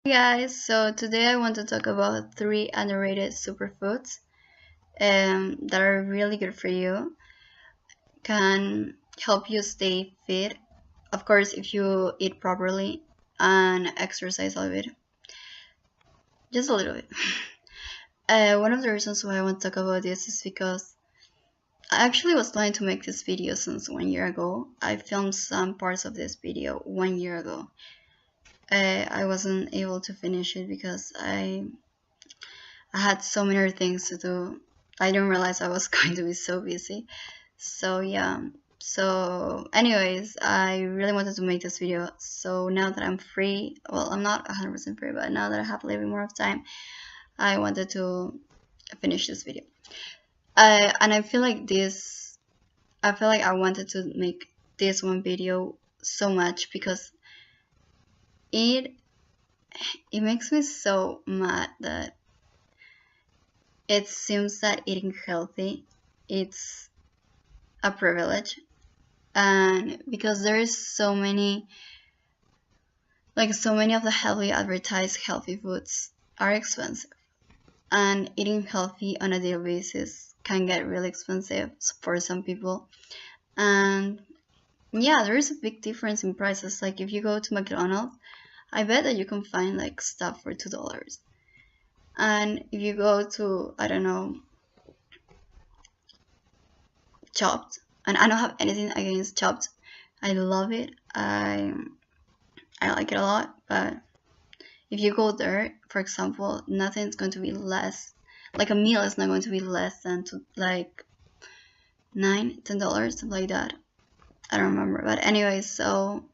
Hey guys, so today I want to talk about three underrated superfoods that are really good for you, can help you stay fit, of course, if you eat properly and exercise a little bit, just a little bit. One of the reasons why I want to talk about this is because I actually was planning to make this video since 1 year ago. I filmed some parts of this video 1 year ago. I wasn't able to finish it because I had so many things to do. I didn't realize I was going to be so busy. So yeah. So anyways, I really wanted to make this video. So now that I'm free, well, I'm not 100% free, but now that I have a little bit more of time, I wanted to finish this video. And I feel like I wanted to make this one video so much because it it makes me so mad that it seems that eating healthy it's a privilege, and because there's so many of the heavily advertised healthy foods are expensive, and eating healthy on a daily basis can get really expensive for some people. And yeah, there is a big difference in prices. Like if you go to McDonald's, I bet that you can find like stuff for $2. And if you go to, I don't know, Chopped, and I don't have anything against Chopped. I love it. I like it a lot, but if you go there, for example, nothing's going to be less. Like a meal is not going to be less than like $9, $10, something like that. I don't remember, but anyway, so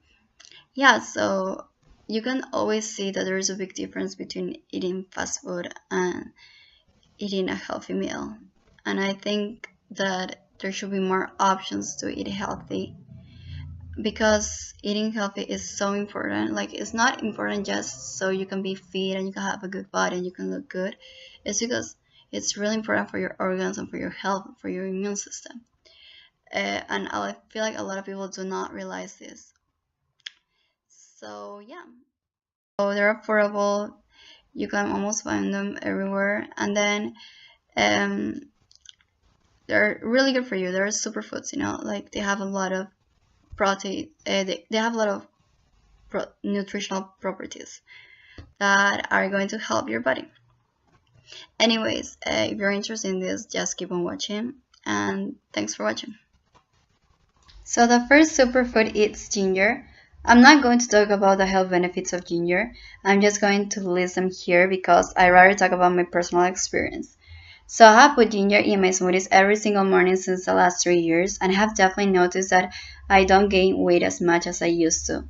yeah, so you can always see that there is a big difference between eating fast food and eating a healthy meal. And I think that there should be more options to eat healthy, because eating healthy is so important. Like it's not important just so you can be fit and you can have a good body and you can look good. It's because it's really important for your organs and for your health, for your immune system. And I feel like a lot of people do not realize this. So yeah, so they're affordable. You can almost find them everywhere, and then um, they're really good for you. They're superfoods, like they have a lot of protein. They have a lot of nutritional properties that are going to help your body. Anyways, if you're interested in this, just keep on watching, and thanks for watching. So the first superfood is ginger. I'm not going to talk about the health benefits of ginger. I'm just going to list them here because I rather talk about my personal experience. So I have put ginger in my smoothies every single morning since the last 3 years, and I have definitely noticed that I don't gain weight as much as I used to.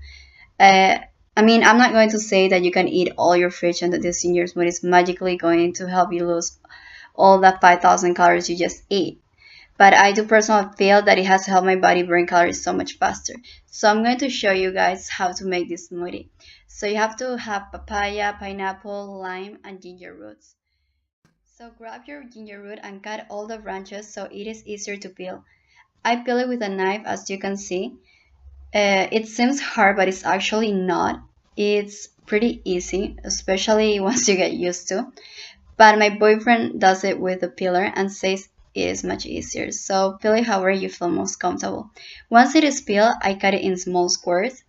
I mean, I'm not going to say that you can eat all your fish and that this ginger smoothie is magically going to help you lose all the 5,000 calories you just ate. But I do personally feel that it has helped my body burn calories so much faster. So I'm going to show you guys how to make this smoothie. So you have to have papaya, pineapple, lime, and ginger roots. So grab your ginger root and cut all the branches so it is easier to peel. I peel it with a knife, as you can see. It seems hard, but it's actually not. It's pretty easy, especially once you get used to. But my boyfriend does it with a peeler and says it is much easier. So peel it however you feel most comfortable. Once it is peeled, I cut it in small squares,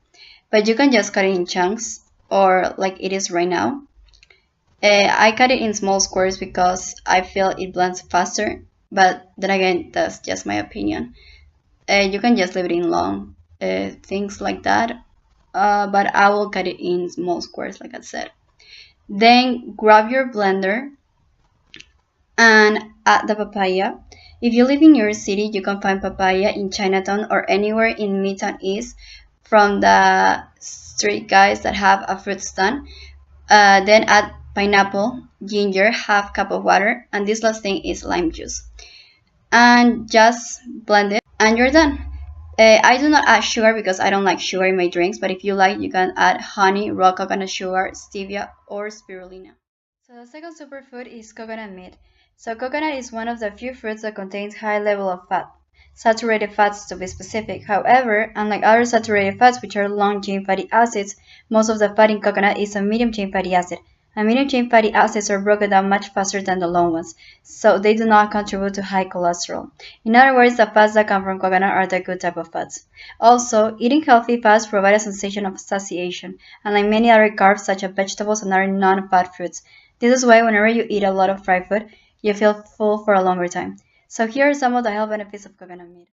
but you can just cut it in chunks or like it is right now. I cut it in small squares because I feel it blends faster, but then again, that's just my opinion. You can just leave it in long, things like that, but I will cut it in small squares like I said. Then grab your blender and add the papaya. If you live in your city, you can find papaya in Chinatown or anywhere in Midtown East from the street guys that have a fruit stand. Then add pineapple, ginger, half cup of water, and this last thing is lime juice. And just blend it, and you're done. I do not add sugar because I don't like sugar in my drinks, but if you like, you can add honey, raw coconut sugar, stevia, or spirulina. So the second superfood is coconut meat. So coconut is one of the few fruits that contains high level of fat. saturated fats to be specific. However, unlike other saturated fats, which are long-chain fatty acids, most of the fat in coconut is a medium-chain fatty acid. And medium-chain fatty acids are broken down much faster than the long ones, so they do not contribute to high cholesterol. In other words, the fats that come from coconut are the good type of fats. Also, eating healthy fats provides a sensation of satiation, unlike many other carbs such as vegetables and other non-fat foods. This is why whenever you eat a lot of fried food, you feel full for a longer time. So here are some of the health benefits of coconut meat.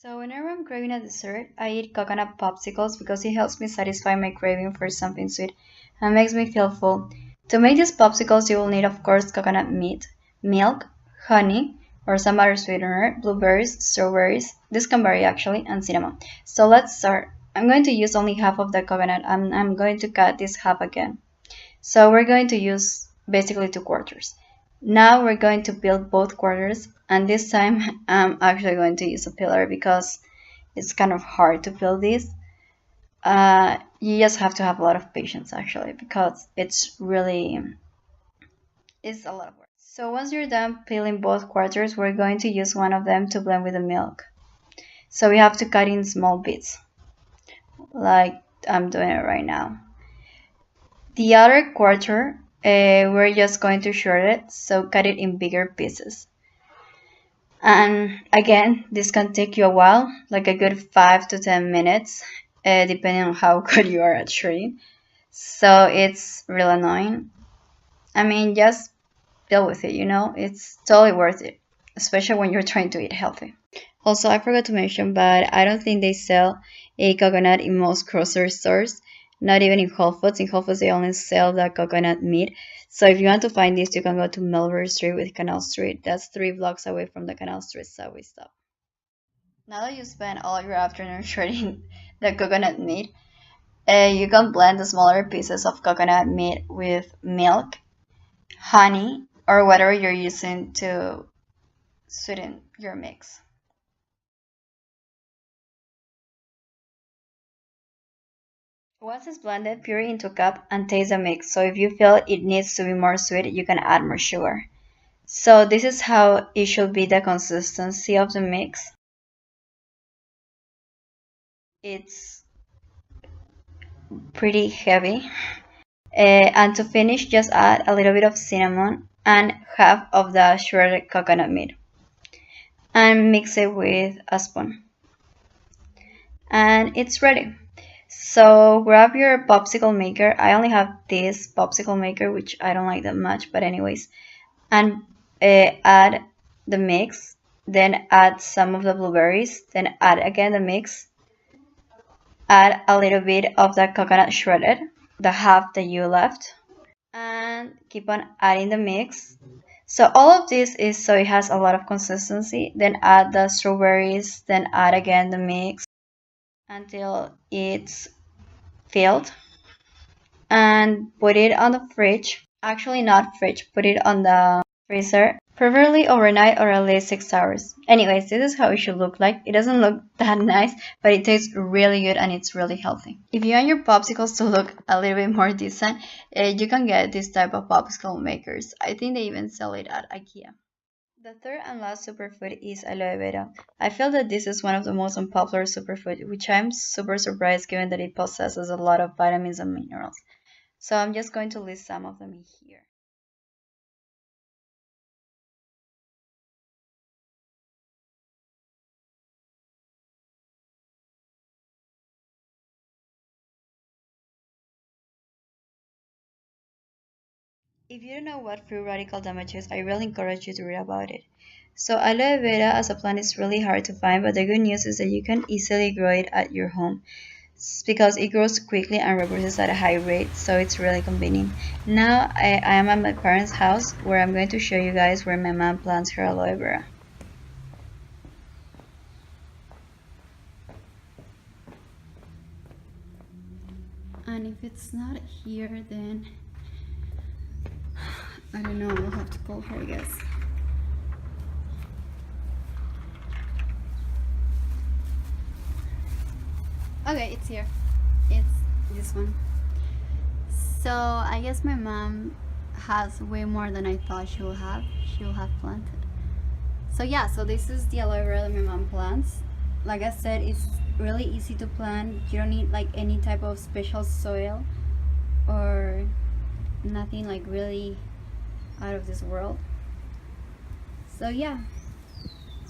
So whenever I'm craving a dessert, I eat coconut popsicles because it helps me satisfy my craving for something sweet and makes me feel full. To make these popsicles, you will need, of course, coconut meat, milk, honey, or some other sweetener, blueberries, strawberries, this can vary actually, and cinnamon. So let's start. I'm going to use only half of the coconut and I'm going to cut this half again. So we're going to use basically 2/4. Now we're going to peel both quarters, and this time I'm actually going to use a peeler because it's kind of hard to peel this. You just have to have a lot of patience actually because it's a lot of work. So once you're done peeling both quarters, we're going to use one of them to blend with the milk. So we have to cut in small bits, like I'm doing it right now. The other quarter, we're just going to short it, so cut it in bigger pieces. And again, this can take you a while, like a good 5 to 10 minutes, depending on how good you are at shredding. So it's real annoying. I mean, just deal with it, it's totally worth it, especially when you're trying to eat healthy. Also, I forgot to mention, but I don't think they sell a coconut in most grocery stores, not even in Whole Foods. In Whole Foods, they only sell the coconut meat. So if you want to find this, you can go to Melbourne Street with Canal Street. That's 3 blocks away from the Canal Street subway stop. Now that you spent all your afternoon shredding the coconut meat, you can blend the smaller pieces of coconut meat with milk, honey, or whatever you're using to sweeten your mix. Once it's blended, pour it into a cup and taste the mix. So if you feel it needs to be more sweet, you can add more sugar. So this is how it should be the consistency of the mix. It's pretty heavy. And to finish, just add a little bit of cinnamon and half of the shredded coconut meat. And mix it with a spoon. And it's ready. So grab your popsicle maker. I only have this popsicle maker, which I don't like that much, but anyways. And add the mix, then add some of the blueberries, then add again the mix, add a little bit of the coconut shredded, the half that you left, and keep on adding the mix. So all of this is so it has a lot of consistency. Then add the strawberries, then add again the mix until it's filled, and put it on the fridge. Actually, not fridge, put it on the freezer, preferably overnight or at least 6 hours. Anyways, this is how it should look like. It doesn't look that nice, but it tastes really good and it's really healthy. If you want your popsicles to look a little bit more decent, you can get this type of popsicle makers. I think they even sell it at IKEA. The third and last superfood is aloe vera. I feel that this is one of the most unpopular superfoods, which I'm super surprised given that it possesses a lot of vitamins and minerals. So I'm just going to list some of them here. If you don't know what free radical damage is, I really encourage you to read about it. So aloe vera as a plant is really hard to find, but the good news is that you can easily grow it at your home because it grows quickly and reproduces at a high rate, so it's really convenient. Now I am at my parents' house where I'm going to show you guys where my mom plants her aloe vera. And if it's not here, then I don't know, I'll have to call her, I guess. Okay, it's here. It's this one. So I guess my mom has way more than I thought she will have. She will have planted. So yeah, so this is the aloe vera that my mom plants. Like I said, it's really easy to plant. You don't need like any type of special soil or nothing like really out of this world. So yeah.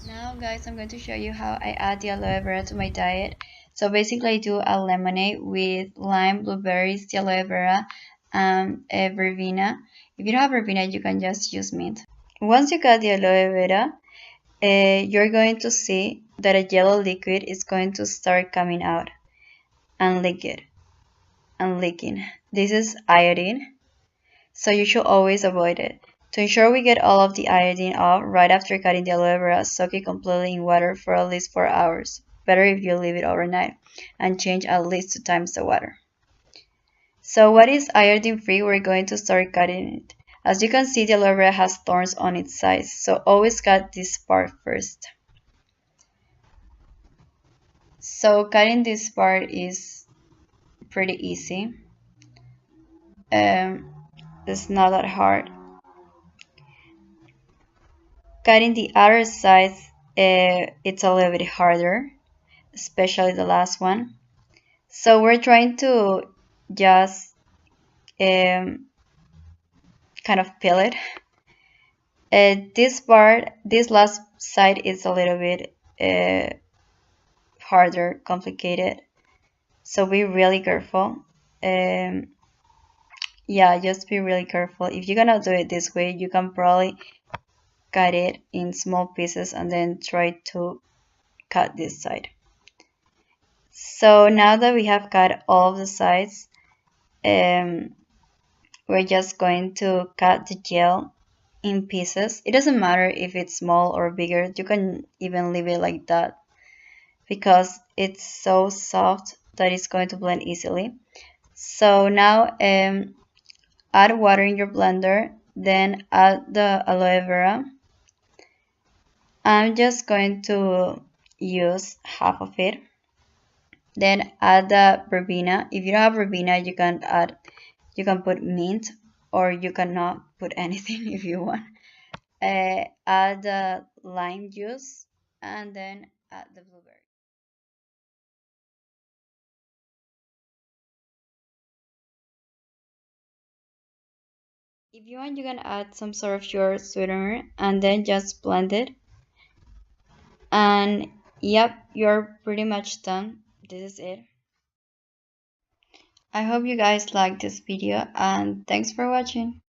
Now guys, I'm going to show you how I add the aloe vera to my diet. So basically I do a lemonade with lime, blueberries, the aloe vera, and verbena. If you don't have verbena, you can just use mint. Once you got the aloe vera, you're going to see that a yellow liquid is going to start coming out and liquid and leaking. This is iodine, so you should always avoid it. To ensure we get all of the iodine off right after cutting the aloe vera, soak it completely in water for at least 4 hours. Better if you leave it overnight and change at least 2 times the water. So what is iodine free? We're going to start cutting it. As you can see, the aloe vera has thorns on its sides, so always cut this part first. So cutting this part is pretty easy. Um, it's not that hard. Cutting the other sides, it's a little bit harder, especially the last one. So we're trying to just um, kind of peel it. This part, this last side is a little bit harder, complicated. So be really careful. Um, yeah, just be really careful. If you're gonna do it this way, you can probably cut it in small pieces and then try to cut this side. So now that we have cut all of the sides, um, we're just going to cut the gel in pieces. It doesn't matter if it's small or bigger, you can even leave it like that because it's so soft that it's going to blend easily. So now add water in your blender, then add the aloe vera. I'm just going to use half of it. Then add the verbena. If you don't have verbena, you can put mint or you cannot put anything if you want. Add the lime juice and then add the blueberry. If you want, you can add some sort of sugar sweetener and then just blend it. And yep, you're pretty much done. This is it. I hope you guys liked this video and thanks for watching.